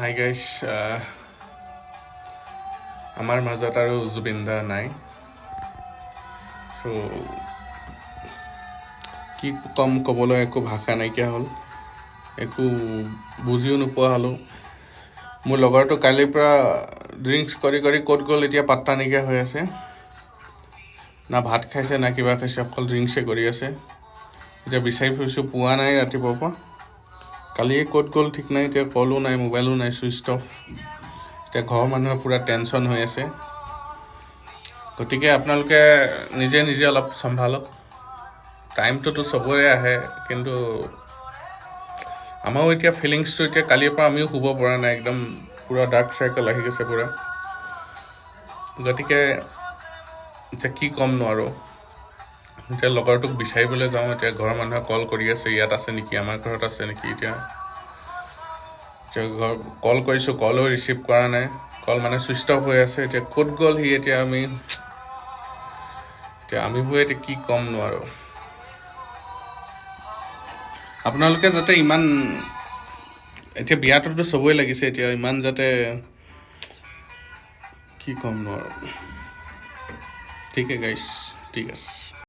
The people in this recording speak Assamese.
হাই গাইছ, আমাৰ মাজত আৰু জুবিন দা নাই। চ' কি কম, ক'বলৈ একো ভাষা নাইকিয়া হ'ল, একো বুজিও নোপোৱা হ'লোঁ। মোৰ লগৰটো কালিৰ পৰা ড্ৰিংকছ কৰি কৰি ক'ত গ'ল এতিয়া পাত্তা নাইকিয়া হৈ আছে। না ভাত খাইছে না কিবা খাইছে, অকল ড্ৰিংকছে কৰি আছে। এতিয়া বিচাৰি ফুৰিছোঁ, পোৱা নাই ৰাতিপুৱাৰ পৰা। কালিয়ে ক'ত গ'ল ঠিক নাই, এতিয়া কলো নাই, মোবাইলো নাই, ছুইচ অফ। এতিয়া ঘৰৰ মানুহে পূৰা টেনশ্যন হৈ আছে। গতিকে আপোনালোকে নিজে নিজে অলপ চম্ভালক। টাইমটোতো চবৰে আহে, কিন্তু আমাৰো এতিয়া ফিলিংছটো এতিয়া কালিৰ পৰা আমিও শুব পৰা নাই, একদম পূৰা ডাৰ্ক চাৰ্কেল আহি গৈছে পূৰা। গতিকে এতিয়া কি ক'ম নোৱাৰো। এতিয়া লগৰটোক বিচাৰিবলৈ যাওঁ, এতিয়া ঘৰৰ মানুহে কল কৰি আছে, ইয়াত আছে নেকি, আমাৰ ঘৰত আছে নেকি। এতিয়া কল কৰিছোঁ, কলো ৰিচিভ কৰা নাই, কল মানে ছুইচ অফ হৈ আছে। এতিয়া ক'ত গ'ল সি, এতিয়া আমিবোৰে এতিয়া কি ক'ম নোৱাৰো। আপোনালোকে যাতে ইমান, এতিয়া বিয়াটোতো চবই লাগিছে, এতিয়া ইমান যাতে কি ক'ম নোৱাৰো। ঠিক আছে গাইছ, ঠিক আছে।